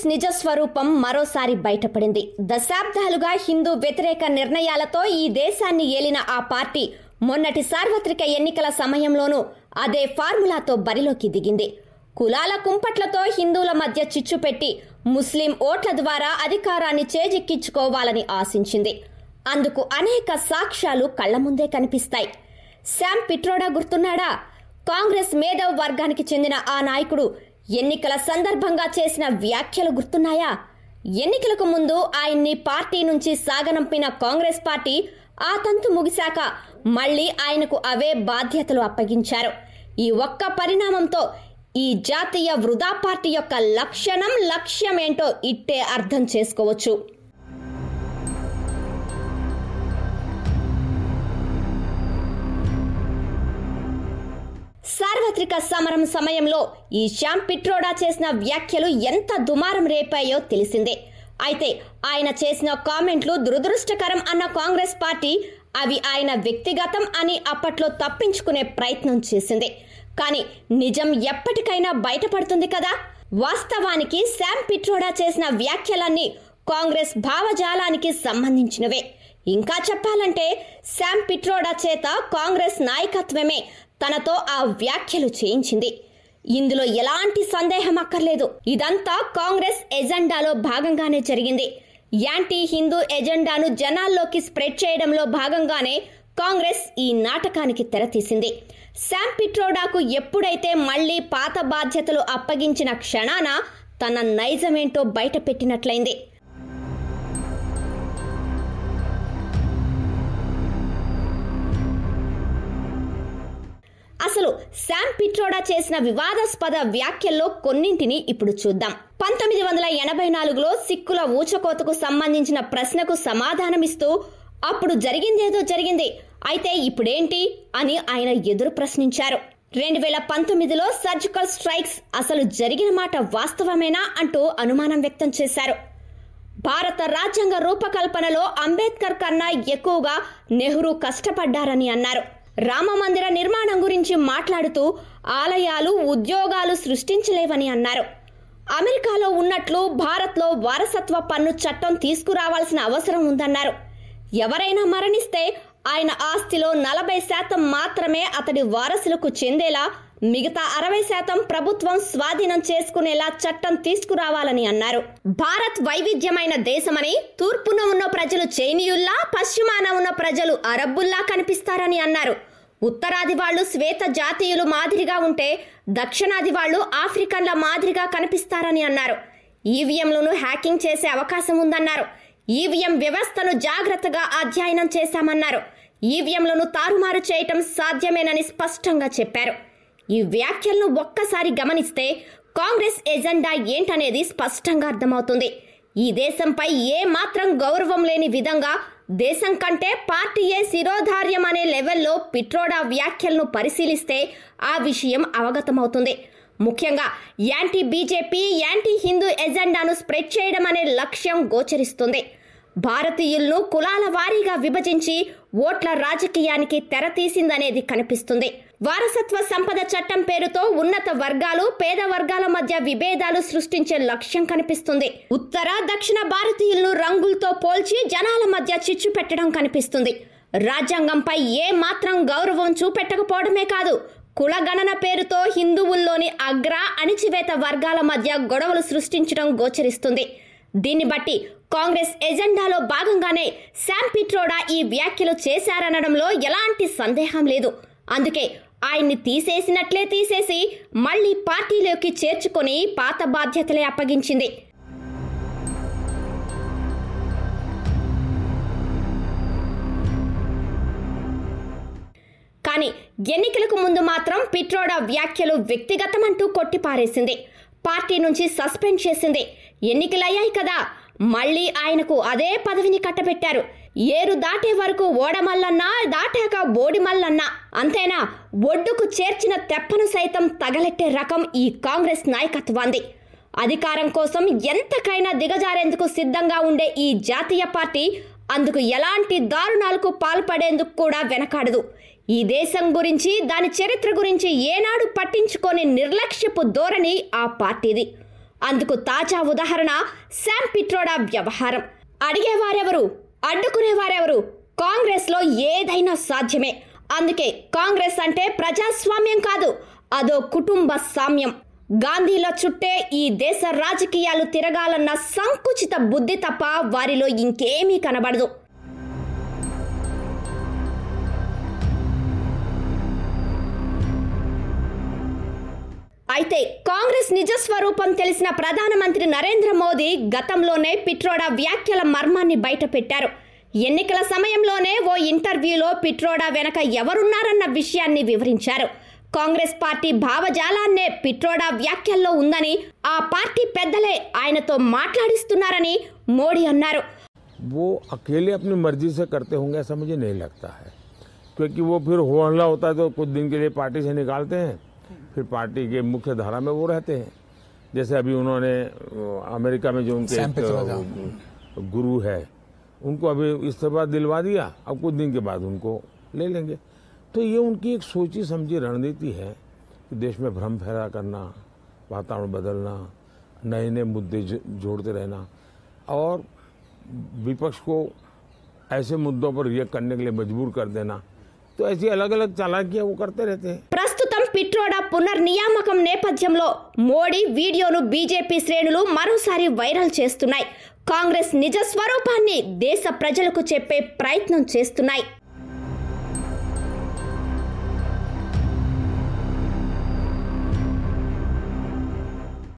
కాంగ్రెస్ నిజ స్వరూపం మరోసారి బయటపడింది. దశాబ్దాలుగా హిందూ వ్యతిరేక నిర్ణయాలతో ఈ దేశాన్ని ఏలిన ఆ పార్టీ మొన్నటి సార్వత్రిక ఎన్నికల సమయంలోనూ అదే ఫార్ములాతో బరిలోకి దిగింది. కులాల కుంపట్లతో హిందువుల మధ్య చిచ్చు పెట్టి ముస్లిం ఓట్ల ద్వారా అధికారాన్ని చేజిక్కించుకోవాలని ఆశించింది. అందుకు అనేక సాక్ష్యాలు కళ్ల ముందే కనిపిస్తాయి. శామ్ పిట్రోడా గుర్తున్నాడా? కాంగ్రెస్ మేధావ్ వర్గానికి చెందిన ఆ నాయకుడు ఎన్నికల సందర్భంగా చేసిన వ్యాఖ్యలు గుర్తున్నాయా? ఎన్నికలకు ముందు ఆయన్ని పార్టీ నుంచి సాగనంపిన కాంగ్రెస్ పార్టీ ఆ తంతు ముగిశాక మళ్లీ ఆయనకు అవే బాధ్యతలు అప్పగించారు. ఈ ఒక్క పరిణామంతో ఈ జాతీయ వృధా పార్టీ యొక్క లక్ష్యమేంటో ఇట్టే అర్థం చేసుకోవచ్చు. సార్వత్రిక సమరం సమయంలో ఈ శామ్ పిట్రోడా చేసిన వ్యాఖ్యలు ఎంత దుమారం రేపాయో తెలిసిందే. అయితే ఆయన చేసిన కామెంట్లు దురదృష్టకరం అన్న కాంగ్రెస్ పార్టీ అవి ఆయన వ్యక్తిగతం అని అప్పట్లో తప్పించుకునే ప్రయత్నం చేసింది. కానీ నిజం ఎప్పటికైనా బయటపడుతుంది కదా. వాస్తవానికి శామ్ పిట్రోడా చేసిన వ్యాఖ్యలన్నీ కాంగ్రెస్ భావజాలానికి సంబంధించినవే. ఇంకా చెప్పాలంటే శామ్ పిట్రోడా చేత కాంగ్రెస్ నాయకత్వమే తనతో ఆ వ్యాఖ్యలు చేయించింది. ఇందులో ఎలాంటి సందేహం అక్కర్లేదు. ఇదంతా కాంగ్రెస్ ఎజెండాలో భాగంగానే జరిగింది. యాంటీ హిందూ ఎజెండాను జనాల్లోకి స్ప్రెడ్ చేయడంలో భాగంగానే కాంగ్రెస్ ఈ నాటకానికి తెరతీసింది. శామ్ పిట్రోడాకు ఎప్పుడైతే మళ్లీ పాత బాధ్యతలు అప్పగించిన క్షణాన తన నైజమేంటో బయట పెట్టినట్లయింది. అసలు శామ్ పిట్రోడా చేసిన వివాదాస్పద వ్యాఖ్యల్లో కొన్నింటిని ఇప్పుడు చూద్దాం. 1984లో సిక్కుల ఊచకోతకు సంబంధించిన ప్రశ్నకు సమాధానమిస్తూ అప్పుడు జరిగిందేదో జరిగింది, అయితే ఇప్పుడేంటి అని ఆయన ఎదురు ప్రశ్నించారు. 2019లో సర్జికల్ స్ట్రైక్స్ అసలు జరిగిన మాట వాస్తవమేనా అంటూ అనుమానం వ్యక్తం చేశారు. భారత రాజ్యాంగ రూపకల్పనలో అంబేద్కర్ కన్నా ఎక్కువగా నెహ్రూ కష్టపడ్డారని అన్నారు. రామమందిర నిర్మాణం గురించి మాట్లాడుతూ ఆలయాలు ఉద్యోగాలు సృష్టించలేవని అన్నారు. అమెరికాలో ఉన్నట్లు భారత్లో వారసత్వ పన్ను చట్టం తీసుకురావాల్సిన అవసరం ఉందన్నారు. ఎవరైనా మరణిస్తే ఆయన ఆస్తిలో 40% మాత్రమే అతడి వారసులకు చెందేలా, మిగతా 60% ప్రభుత్వం స్వాధీనం చేసుకునేలా చట్టం తీసుకురావాలని అన్నారు. భారత్ వైవిధ్యమైన దేశమని, తూర్పున ఉన్న ప్రజలు చైనీయుల్లా, పశ్చిమాన ఉన్న ప్రజలు అరబ్బుల్లా కనిపిస్తారని అన్నారు. ఉత్తరాది వాళ్లు శ్వేత జాతీయులు మాదిరిగా ఉంటే దక్షిణాది వాళ్లు ఆఫ్రికన్ల మాదిరిగా కనిపిస్తారని అన్నారు. ఈవీఎంలను హ్యాకింగ్ చేసే అవకాశం ఉందన్నారు. ఈవీఎం వ్యవస్థను జాగ్రత్తగా అధ్యయనం చేశామన్నారు. ఈవీఎంలను తారుమారు చేయటం సాధ్యమేనని స్పష్టంగా చెప్పారు. ఈ వ్యాఖ్యలను ఒక్కసారి గమనిస్తే కాంగ్రెస్ ఎజెండా ఏంటనేది స్పష్టంగా అర్థమవుతుంది. ఈ దేశంపై ఏ మాత్రం గౌరవం లేని విధంగా దేశం కంటే పార్టీయే శిరోధార్యం అనే లెవెల్లో పిట్రోడా వ్యాఖ్యలను పరిశీలిస్తే ఆ విషయం అవగతమవుతుంది. ముఖ్యంగా యాంటీ బీజేపీ, యాంటీ హిందూ ఎజెండాను స్ప్రెడ్ చేయడం అనే లక్ష్యం గోచరిస్తుంది. భారతీయులను కులాల వారీగా విభజించి ఓట్ల రాజకీయానికి తెరతీసిందనేది కనిపిస్తుంది. వారసత్వ సంపద చట్టం పేరుతో ఉన్నత వర్గాలు, పేద వర్గాల మధ్య విభేదాలు సృష్టించే లక్ష్యం కనిపిస్తుంది. ఉత్తర దక్షిణ భారతీయులను రంగులతో పోల్చి జనాల మధ్య చిచ్చు పెట్టడం కనిపిస్తుంది. రాజ్యాంగంపై ఏ మాత్రం గౌరవం చూపెట్టకపోవడమే కాదు, కులగణన పేరుతో హిందువుల్లోని అగ్ర, అణిచివేత వర్గాల మధ్య గొడవలు సృష్టించడం గోచరిస్తుంది. దీన్ని బట్టి కాంగ్రెస్ ఎజెండాలో భాగంగానే శామ్ పిట్రోడా ఈ వ్యాఖ్యలు చేశారనడంలో ఎలాంటి సందేహం లేదు. అందుకే ఆయన్ని తీసేసినట్లే తీసేసి మళ్లీ పార్టీలోకి చేర్చుకొని పాత బాధ్యతలే అప్పగించింది. కానీ ఎన్నికలకు ముందు మాత్రం పిట్రోడా వ్యాఖ్యలు వ్యక్తిగతమంటూ కొట్టిపారేసింది. పార్టీ నుంచి సస్పెండ్ చేసింది. ఎన్నికలయ్యాయి కదా, మళ్లీ ఆయనకు అదే పదవిని కట్టబెట్టారు. ఏరు దాటే వరకు ఓడమల్లన్నా, దాటాక బోడిమల్లన్నా అంతేనా? ఒడ్డుకు చేర్చిన తెప్పను సైతం తగలెట్టే రకం ఈ కాంగ్రెస్ నాయకత్వాన్ని. అధికారం కోసం ఎంతకైనా దిగజారేందుకు సిద్ధంగా ఉండే ఈ జాతీయ పార్టీ అందుకు ఎలాంటి దారుణాలకు పాల్పడేందుకు కూడా వెనకాడదు. ఈ దేశం గురించి, దాని చరిత్ర గురించి ఏనాడు పట్టించుకోని నిర్లక్ష్యపు ధోరణి ఆ పార్టీది. అందుకు తాజా ఉదాహరణ శామ్ పిట్రోడా వ్యవహారం. అడిగేవారెవరు, అడ్డుకునేవారెవరు? కాంగ్రెస్లో ఏదైనా సాధ్యమే. అందుకే కాంగ్రెస్ అంటే ప్రజాస్వామ్యం కాదు, అదో కుటుంబ సామ్యం. గాంధీల చుట్టే ఈ దేశ రాజకీయాలు తిరగాలన్న సంకుచిత బుద్ధి తప్ప వారిలో ఇంకేమీ కనబడదు. అయితే కాంగ్రెస్ నిజ స్వరూపం తెలిసిన ప్రధానమంత్రి నరేంద్ర మోదీ గతంలోనే పిట్రోడా వ్యాఖ్యల మర్మాన్ని బయటపెట్టారు. ఎన్నికల సమయంలోనే ఓ ఇంటర్వ్యూలో పిట్రోడా వెనక ఎవరున్నారన్న విషయాన్ని వివరించారు. కాంగ్రెస్ పార్టీ భావజాలాన్నే పిట్రోడా వ్యాఖ్యల్లో ఉందని, ఆ పార్టీ పెద్దలే ఆయనతో మాట్లాడిస్తున్నారని మోడీ అన్నారు. वो अकेले अपनी मर्जी से करते होंगे ऐसा मुझे नहीं लगता है, क्योंकि वो फिर हो हल्ला होता है तो कुछ दिन के लिए पार्टी से निकालते हैं, फिर पार्टी के मुख्य धारा में वो रहते हैं. जैसे अभी उन्होंने अमेरिका में जो उनके गुरु है उनको अभी इस्तीफा दिलवा दिया, अब कुछ दिन के बाद उनको ले लेंगे. तो ये उनकी एक सोची समझी रणनीति है कि देश में भ्रम फैला करना, वातावरण बदलना, नए नए मुद्दे जोड़ते रहना और विपक्ष को ऐसे मुद्दों पर रिएक्ट करने के लिए मजबूर कर देना. तो ऐसी अलग अलग चालाकियां वो करते रहते हैं. ప్రస్తుతం పిట్రోడా పునర్నియామకం నేపథ్యంలో మోడీ వీడియోను బీజేపీ శ్రేణులు మరోసారి వైరల్ చేస్తున్నాయి. కాంగ్రెస్ నిజ స్వరూపాన్ని దేశ ప్రజలకు చెప్పే ప్రయత్నం చేస్తున్నాయి.